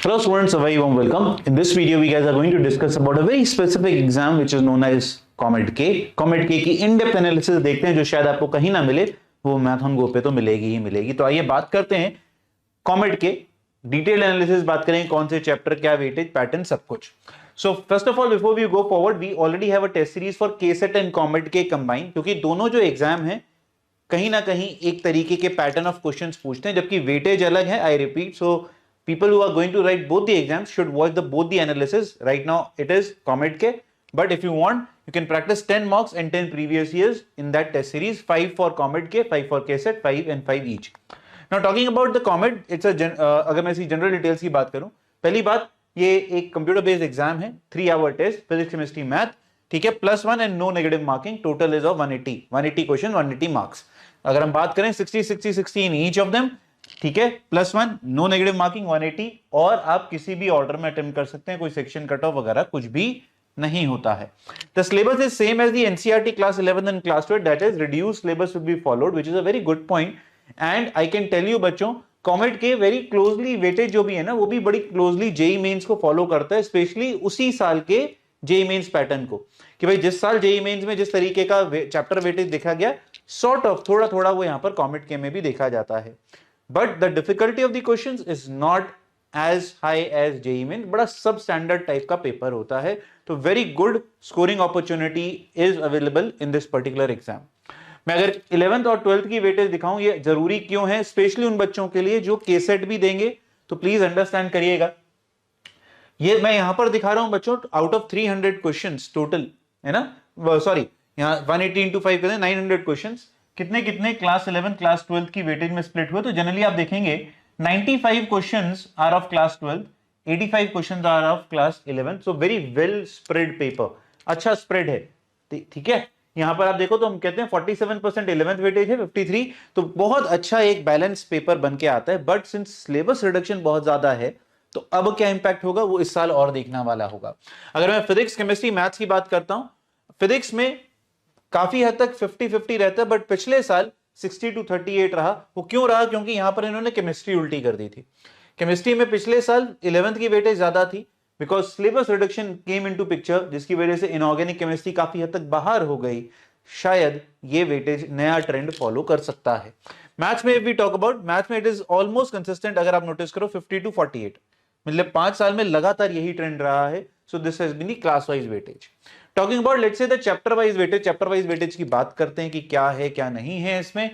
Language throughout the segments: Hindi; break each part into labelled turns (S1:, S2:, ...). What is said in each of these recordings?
S1: Hello students, a very warm welcome. In this video we guys are going to discuss about a very specific exam which is known as Comet K. Comet K की in-depth analysis देखते हैं जो शायद आपको कहीं ना मिले, वो मैथ ऑन गो पे तो मिलेगी ही मिलेगी। तो आइए बात करते हैं Comet K, डिटेल्ड एनालिसिस बात करें कौन से चैप्टर, क्या वेटेज, पैटर्न, सब कुछ। So first of all, before we go forward, we already have a test series for KSET and Comet K combined, क्योंकि दोनों जो एग्जाम है कहीं ना कहीं एक तरीके के पैटर्न ऑफ क्वेश्चंस पूछते हैं, जबकि वेटेज अलग है। I repeat, so people who are going to write both the exams should watch both the analysis. Right now it is Comet K, but if you want you can practice 10 mocks and 10 previous years in that test series, 5 for Comet K, 5 for KSET, 5 and 5 each. Now talking about the Comet, it's a अगर मैं इसकी जनरल डिटेल्स की बात करूं, पहली बात ये एक कंप्यूटर बेस्ड एग्जाम है, 3 hour test, physics chemistry math, ठीक है, +1 and no negative marking, total is of 180 question, 180 marks. अगर हम बात करें 60 इन ईच ऑफ देम, ठीक है, +1, नो नेगेटिव मार्किंग, 180, और आप किसी भी ऑर्डर में अटेम्प्ट कर सकते हैं, कोई सेक्शन कट ऑफ वगैरह कुछ भी नहीं होता है। The syllabus is same as the NCERT class 11 and class 12, that is reduced syllabus will be followed, which is a very good point. And I can tell you बच्चों, कॉमेट के वेरी क्लोजली वेटेज जो भी है ना, वो भी बड़ी क्लोजली जेईई मेंस को फॉलो करता है, स्पेशली उसी साल के जेईई मेंस पैटर्न को, कि भाई जिस साल जेईई मेंस में जिस तरीके का चैप्टर वेटेज देखा गया, सॉर्ट ऑफ थोड़ा थोड़ा वो यहां पर कॉमेट के में भी देखा जाता है। But the difficulty of the questions is not as high as JEE Mains, बड़ा सब स्टैंडर्ड टाइप का पेपर होता है, तो very good scoring opportunity is available in this particular exam. मैं अगर 11th और 12th की वेटेज दिखाऊं, ये जरूरी क्यों है, स्पेशली उन बच्चों के लिए जो केसेट भी देंगे, तो प्लीज अंडरस्टैंड करिएगा। ये मैं यहां पर दिखा रहा हूं बच्चों, आउट ऑफ 300 क्वेश्चंस टोटल है ना, सॉरी यहां 180 into 5 करते हैं, 900 क्वेश्चंस, कितने कितने क्लास 11 क्लास 12 की वेटेज में स्प्लिट हुए। तो जनरली आप देखेंगे 95 questions are of class 12, 85 questions are of class 11, so very well spread paper, अच्छा स्प्रेड है, ठीक है। यहां पर आप देखो तो हम कहते हैं 47% 11th वेटेज है, 53, तो बहुत अच्छा एक बैलेंस पेपर बन के आता है। बट सिंस सिलेबस रिडक्शन बहुत ज्यादा है, तो अब क्या इंपैक्ट होगा वो इस साल और देखने वाला होगा। अगर मैं फिजिक्स केमिस्ट्री मैथ्स की बात करता हूं, फिजिक्स में काफी हद तक 50-50 रहता है, बट पिछले साल 60-38 रहा। वो क्यों रहा? क्योंकि यहां पर इन्होंने केमिस्ट्री उल्टी कर दी थी। केमिस्ट्री में पिछले साल 11th की वेटेज ज्यादा थी, because syllabus reduction came into picture, जिसकी वजह से इनऑर्गेनिक केमिस्ट्री काफी हद तक बाहर हो गई। शायद ये वेटेज नया ट्रेंड फॉलो कर सकता है। मैथ्स में वी टॉक अबाउट, मैथ्स में इट इज ऑलमोस्ट कंसिस्टेंट, अगर आप नोटिस करो 50-48, मतलब 5 साल में लगातार यही ट्रेंड रहा है। So this has been the class wise weightage. Talking about let's say the chapter wise weightage, chapter wise weightage की बात करते हैं कि क्या है क्या नहीं है इसमें।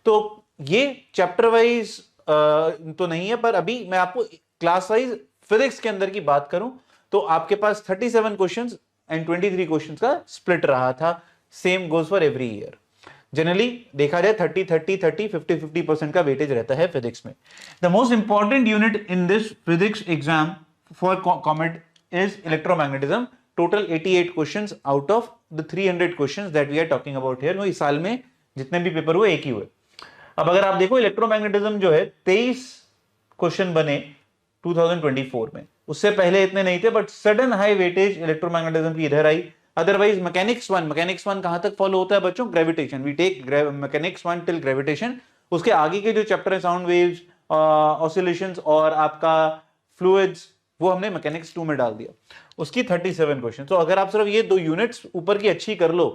S1: तो ये चैप्टर वाइज तो नहीं है, पर अभी मैं आपको क्लास वाइज फिजिक्स के अंदर की बात करूं, तो आपके पास 37 क्वेश्चंस एंड 23 क्वेश्चंस का स्प्लिट रहा था। Same goes for every year. Generally देखा जाए 30-30-30, 50-50% का वेटेज रहता है फिजिक्स में। The most important unit in this physics exam for COMEDK is electromagnetism. Total 88 questions out of the 300 questions that we are talking about here. इस साल में जितने भी पेपर हुए एक ही हुए। अब अगर आप देखो इलेक्ट्रोमैग्नेटिज्म जो है 23 क्वेश्चन बने 2024 में, उससे पहले इतने नहीं थे, but sudden high weightage electromagnetism की इधर आई। अदरवाइज मैकेनिक्स 1 कहां तक फॉलो होता है बच्चों? Gravitation. We take mechanics 1 till gravitation. उसके आगे के जो चैप्टर है साउंड वेव्स, ऑसिलेशंस और आपका फ्लूइड्स, वो हमने मैकेनिक्स 2 में डाल दिया। उसकी 37 क्वेश्चन। तो अगर आप सिर्फ ये 2 यूनिट्स ऊपर की अच्छी कर लो,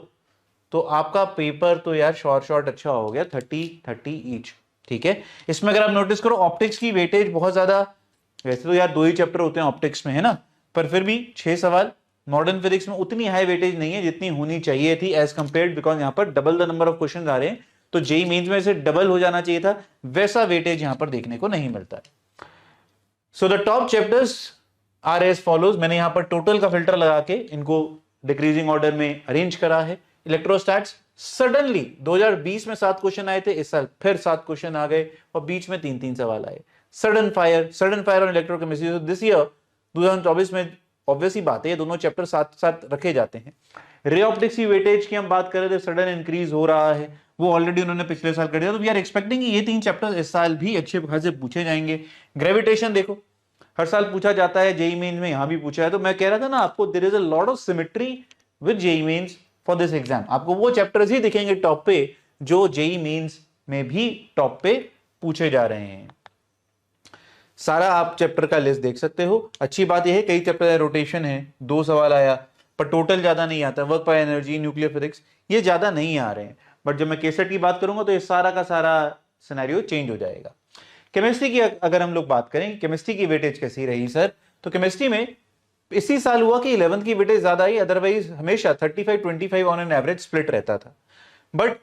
S1: तो आपका पेपर तो यार शॉर्ट अच्छा हो गया, 30-30 ईच, ठीक है। इसमें अगर आप नोटिस करो ऑप्टिक्स की वेटेज बहुत ज्यादा, वैसे तो यार 2 ही चैप्टर होते हैं ऑप्टिक्स में, है ना, पर फिर भी 6 सवाल। मॉडर्न फिजिक्स में उतनी हाई वेटेज नहीं है जितनी होनी चाहिए थी एज कंपेयर्ड, बिकॉज यहां पर double the number of question आ रहे हैं, तो जेईई मेंस में से डबल हो जाना चाहिए था, वैसा वेटेज यहां पर देखने को नहीं मिलता है। So the top chapters are as follows. मैंने यहां पर टोटल का फिल्टर लगा के इनको डिक्रीजिंग ऑर्डर में अरेंज करा है। इलेक्ट्रोस्टैट्स, सडनली 2020 में 7 क्वेश्चन आए थे, इस साल फिर 7 क्वेश्चन आ गए, और बीच में 3-3 सवाल आए। Sudden fire on electrochemistry. This year 2024 में ऑब्वियसली बात है, ये दोनों चैप्टर साथ साथ रखे जाते हैं। रे ऑप्टिक्स की वेटेज की हम बात कर रहे थे, सडन इंक्रीज हो रहा है, वो ऑलरेडी उन्होंने पिछले साल कर दिया, तो वी आर एक्सपेक्टिंग ये 3 चैप्टर इस साल भी अच्छे खासे पूछे जाएंगे। ग्रेविटेशन देखो हर साल पूछा जाता है, जेईई मेंस में यहां भी पूछा है, तो मैं कह रहा था ना आपको, there is a lot of symmetry with JEE Mains for this exam. आपको वो चैप्टर्स ही दिखेंगे टॉप पे जो जेईई मेंस में भी टॉप पे पूछे जा रहे हैं। सारा आप चैप्टर का लिस्ट देख सकते हो। अच्छी बात यह है कई चैप्टर रोटेशन है, 2 सवाल आया, पर टोटल ज्यादा नहीं आता। Work by energy, nuclear physics ये ज्यादा नहीं आ रहे हैं, बट जब मैं केसेट की बात करूंगा तो ये सारा का सारा सिनेरियो चेंज हो जाएगा। केमिस्ट्री की अगर हम लोग बात करें, केमिस्ट्री की वेटेज कैसी रही सर, तो केमिस्ट्री में इसी साल हुआ कि 11th की वेटेज ज्यादा आई, अदरवाइज हमेशा 35-25 ऑन एन एवरेज स्प्लिट रहता था। बट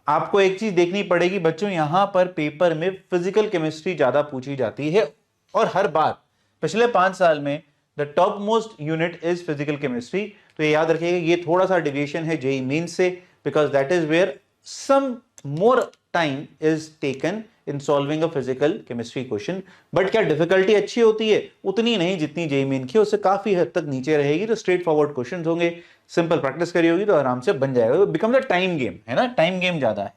S1: आपको एक चीज देखनी पड़ेगी बच्चों, यहां पर पेपर में फिजिकल केमिस्ट्री ज्यादा पूछी जाती है, और हर बार पिछले 5 साल में the top most unit is physical chemistry. तो ये याद रखिएगा, ये थोड़ा सा डिविएशन है जेईई मेंस से, because that is where some more time is taken in solving a physical chemistry question. But क्या डिफिकल्टी अच्छी होती है? उतनी नहीं जितनी जेईई मेन की, उससे काफी हद तक नीचे रहेगी। तो स्ट्रेट फॉरवर्ड क्वेश्चन होंगे, सिंपल प्रैक्टिस करी होगी तो आराम से बन जाएगा। बिकम द टाइम गेम है ना, टाइम गेम ज्यादा है।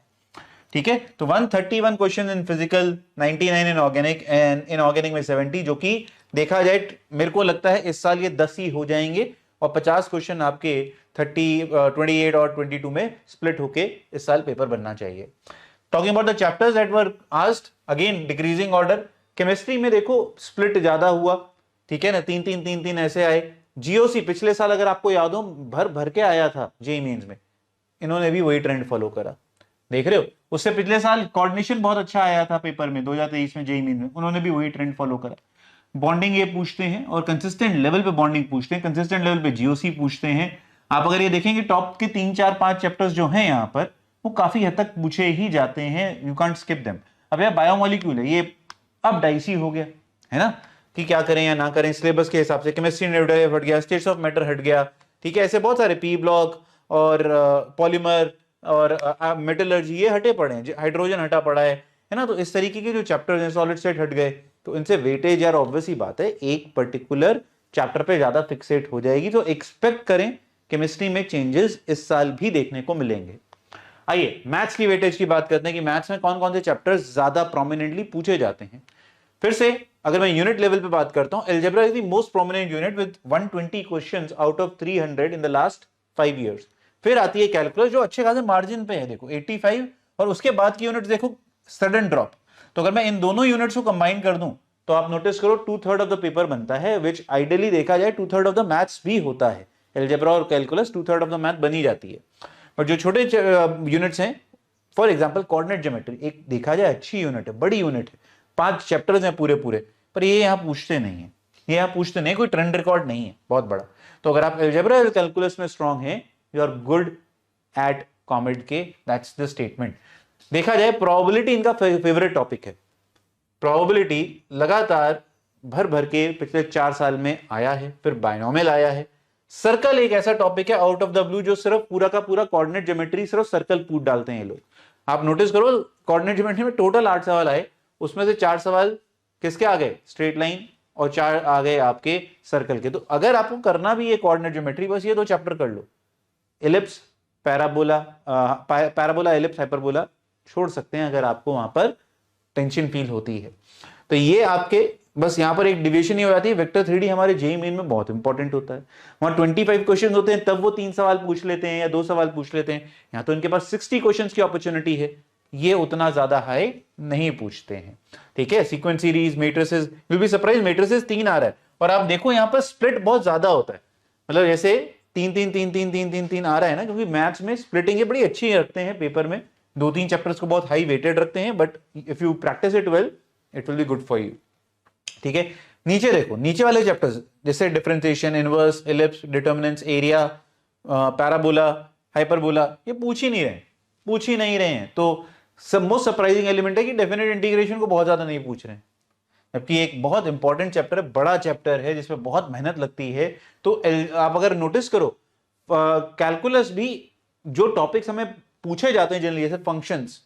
S1: ठीक है, तो 131 question in physical, 99 in organic, and in organic में 70, जो कि देखा जाए मेरे को लगता है इस साल ये 10 ही हो जाएंगे, और 50 क्वेश्चन आपके 28 और 22 में स्प्लिट होके इस साल पेपर बनना चाहिए। Talking about the chapters that were asked, again decreasing order. Chemistry में देखो स्प्लिट ज्यादा हुआ, ठीक है ना, 3-3 ऐसे आए। जीओसी पिछले साल अगर आपको याद हो भर भर के आया था जेईई मेंस में, इन्होंने भी वही ट्रेंड फॉलो करा, देख रहे हो। उससे पिछले साल कोऑर्डिनेशन बहुत अच्छा आया था पेपर में 2023 में जेईई मेंस में, उन्होंने भी वही ट्रेंड फॉलो करा। बॉन्डिंग ये पूछते हैं, और कंसिस्टेंट लेवल पे बॉन्डिंग पूछते हैं, कंसिस्टेंट लेवल पे जीओसी पूछते हैं। आप अगर ये देखेंगे टॉप के 3-4-5 चैप्टर्स जो हैं यहाँ पर, वो काफी हद तक पूछे ही जाते हैं, यू कांट स्किप देम। अब यार बायोमोलिक्यूल है, ये अब डाइसी हो गया है ना, कि क्या करें या ना करें सिलेबस के हिसाब से। केमिस्ट्री न्यूट्रल हट गया, स्टेट्स ऑफ मैटर हट गया, ठीक है, ऐसे बहुत सारे पी ब्लॉक और पॉलीमर और मेटलर्जी ये हटे पड़े हैं, हाइड्रोजन हटा पड़ा है ना। तो इस तरीके के जो चैप्टर्स हैं, सॉलिड स्टेट हट गए, तो इनसे वेटेज यार ऑब्वियस ही बात है एक पर्टिकुलर चैप्टर पे ज्यादा फिक्सेट हो जाएगी। तो एक्सपेक्ट करें केमिस्ट्री में चेंजेस इस साल भी देखने को मिलेंगे। आइए मैथ्स की वेटेज की बात करते हैं कि मैथ्स में कौन कौन से चैप्टर्स ज्यादा प्रोमिनेंटली पूछे जाते हैं। फिर से अगर मैं यूनिट लेवल पे बात करता हूं, algebra is the most prominent unit with 120 questions out of 300 in the last 5 years. फिर आती है कैलकुलस जो अच्छे खासे मार्जिन पे है, देखो 85, और उसके बाद की यूनिट देखो सडन ड्रॉप। तो अगर मैं इन दोनों यूनिट्स को कंबाइन कर दूं तो आप नोटिस करो 2/3 ऑफ द पेपर बनता है, विच आइडियली देखा जाए 2/3 ऑफ द मैथ्स भी होता है। अलजेब्रा और कैलकुलस 2/3 ऑफ द मैथ बनी जाती है। और जो छोटे यूनिट्स हैं, फॉर एग्जांपल कोऑर्डिनेट ज्योमेट्री, एक देखा जाए अच्छी यूनिट है, बड़ी यूनिट है, 5 चैप्टर्स हैं पूरे पूरे, पर ये यहां पूछते नहीं है, ये यहां पूछते नहीं, कोई ट्रेंड रिकॉर्ड नहीं है बहुत बड़ा। तो अगर आप अलजेब्रा और कैलकुलस में स्ट्रांग हैं, you are good at COMEDK के, दैट्स द स्टेटमेंट। देखा जाए प्रोबेबिलिटी इनका फेवरेट टॉपिक है। प्रोबेबिलिटी लगातार भर भर के पिछले 4 साल में आया है, फिर बायनोमियल आया है। सर्कल एक ऐसा टॉपिक है आउट ऑफ द ब्लू जो सिर्फ पूरा का पूरा कोऑर्डिनेट ज्योमेट्री, सिर्फ सर्कल पूछ डालते हैं ये लोग। आप नोटिस करो कोऑर्डिनेट ज्योमेट्री में टोटल 8 सवाल आए, उसमें से 4 सवाल किसके आ गए, स्ट्रेट लाइन, और 4 आ गए आपके सर्कल के। तो अगर आपको करना भी है कोऑर्डिनेट ज्योमेट्री, बस ये 2 चैप्टर कर लो, ellipse, parabola, parabola ellipse hyperbola छोड़ सकते हैं अगर आपको वहां पर टेंशन फील होती है। तो ये आपके बस यहां पर एक डिविएशन ही हो जाती है। वेक्टर 3D हमारे जेईई मेन में बहुत इंपॉर्टेंट होता है, वहां 25 क्वेश्चन होते हैं, तब वो 3 सवाल पूछ लेते हैं या 2 सवाल पूछ लेते हैं। यहां तो इनके पास 60 क्वेश्चन की अपॉर्चुनिटी है, ये उतना ज्यादा हाई नहीं पूछते हैं। ठीक है, sequence series, matrices, will be surprise matrices 3 आ रहा है, और आप देखो यहां पर स्प्लिट बहुत ज्यादा होता है, मतलब जैसे 3-3-3-3-3-3-3 आ रहा है ना, क्योंकि मैथ्स में स्प्लिटिंग बड़ी अच्छी रखते हैं पेपर में, 2-3 चैप्टर्स को बहुत हाई वेटेड रखते हैं, but if you practice it well it will be good for you. ठीक है, नीचे देखो, नीचे वाले चैप्टर्स जैसे differentiation, inverse, ellipse, determinants, area, parabola, hyperbola, ये पूछ ही नहीं रहे हैं। तो मोस्ट सरप्राइजिंग एलिमेंट है कि डेफिनेट इंटीग्रेशन को बहुत ज्यादा नहीं पूछ रहे हैं, जबकि एक बहुत इंपॉर्टेंट चैप्टर है, बड़ा चैप्टर है जिसमें बहुत मेहनत लगती है। तो आप अगर नोटिस करो कैलकुलस भी जो टॉपिक्स हमें पूछे जाते हैं जनरली, जैसे फंक्शंस,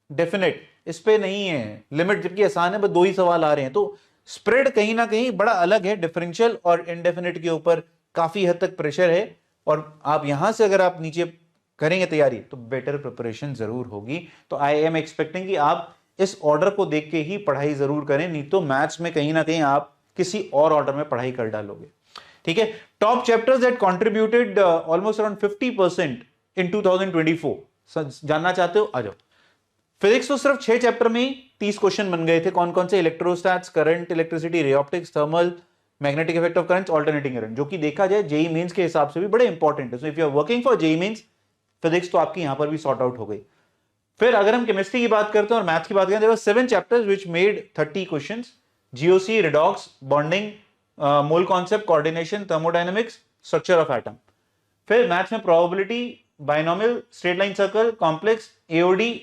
S1: डेफिनेट, इस पे नहीं है लिमिट, जबकि आसान है, बस 2 ही सवाल आ रहे हैं। तो स्प्रेड कहीं ना कहीं बड़ा अलग है, डिफरेंशियल और इनडेफिनेट के ऊपर काफी हद तक प्रेशर है, और आप यहां से अगर आप नीचे करेंगे तैयारी तो बेटर प्रिपरेशन जरूर होगी। तो आई एम एक्सपेक्टिंग कि आप इस ऑर्डर को देख के ही पढ़ाई जरूर करें, नहीं तो मैथ्स में कहीं ना कहीं आप किसी और ऑर्डर में पढ़ाई कर डालोगे। ठीक है, top chapters that contributed almost around 50% इन 2024, जानना चाहते हो आ जाओ। फिजिक्स तो सिर्फ 6 चैप्टर में ही 30 क्वेश्चन बन गए थे। कौन कौन से? Electrostatics, current, electricity, ray optics, thermal, magnetic effect of current, alternating current, जो कि देखा जाए जेई मेंस के हिसाब से भी बड़े इंपॉर्टेंट है। So if you are working for JEE Mains, physics तो आपकी यहां पर भी सॉर्ट आउट हो गई। फिर अगर हम केमिस्ट्री की बात करते हैं और मैथ्स की बात करें, there were 7 chapters which made 30 questions. GOC, redox, bonding, mole concept, coordination, thermodynamics, structure of atom. फिर मैथ्स में probability, binomial, straight line circle, complex, AOD,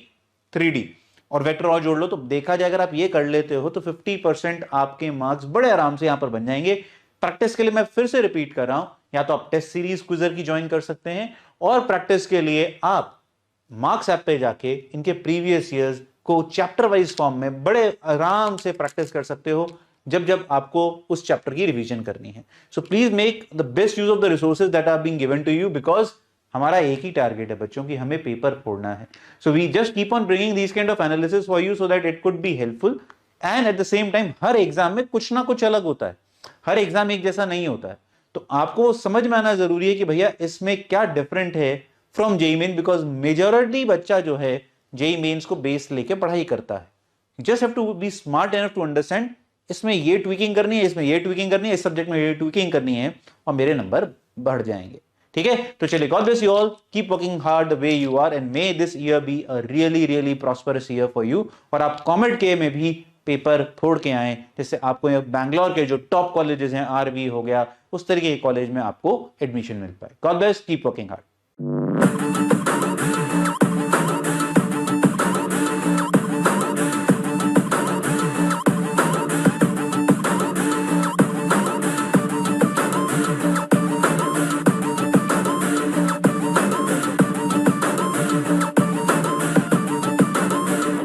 S1: 3D और वेक्टर और जोड़ लो। तो देखा जाए अगर आप ये कर लेते हो तो 50% आपके मार्क्स बड़े आराम से यहां पर बन जाएंगे। प्रैक्टिस के लिए मैं फिर से रिपीट कर रहा हूं, या तो आप टेस्ट सीरीज क्विजर की ज्वाइन कर सकते हैं, और प्रैक्टिस के लिए आप मार्क्स ऐप पे जाके इनके प्रीवियस ईयर्स को चैप्टर वाइज फॉर्म में बड़े आराम से प्रैक्टिस कर सकते हो जब जब आपको उस चैप्टर की रिवीजन करनी है। So please make the best use of the resources that are being given to you, because हमारा एक ही टारगेट है बच्चों की, हमें पेपर फोड़ना है। So we just keep on bringing these kind of analysis for you so that it could be helpful. And at the same time हर एग्जाम में कुछ ना कुछ अलग होता है, हर एग्जाम एक जैसा नहीं होता है। तो आपको समझ में आना जरूरी है कि भैया इसमें क्या डिफरेंट है from JEE main, because majority बच्चा जो है जेईई मेंस को बेस लेके पढ़ाई करता है। Just have to be smart enough to understand इसमें ये ट्विकिंग करनी है, इसमें ये ट्विकिंग करनी है, इस सब्जेक्ट में ये ट्विकिंग करनी है, और मेरे नंबर बढ़ जाएंगे। ठीक है, तो चलिए, God bless you all, keep working hard the way you are, and may this year be a really really prosperous year for you. और आप कॉमेड के में भी पेपर फोड़ के आए, जिससे आपको बैंगलोर के जो टॉप कॉलेजेस हैं, आरवी हो गया, उस तरीके के कॉलेज में आपको एडमिशन मिल पाए। God bless, keep working hard.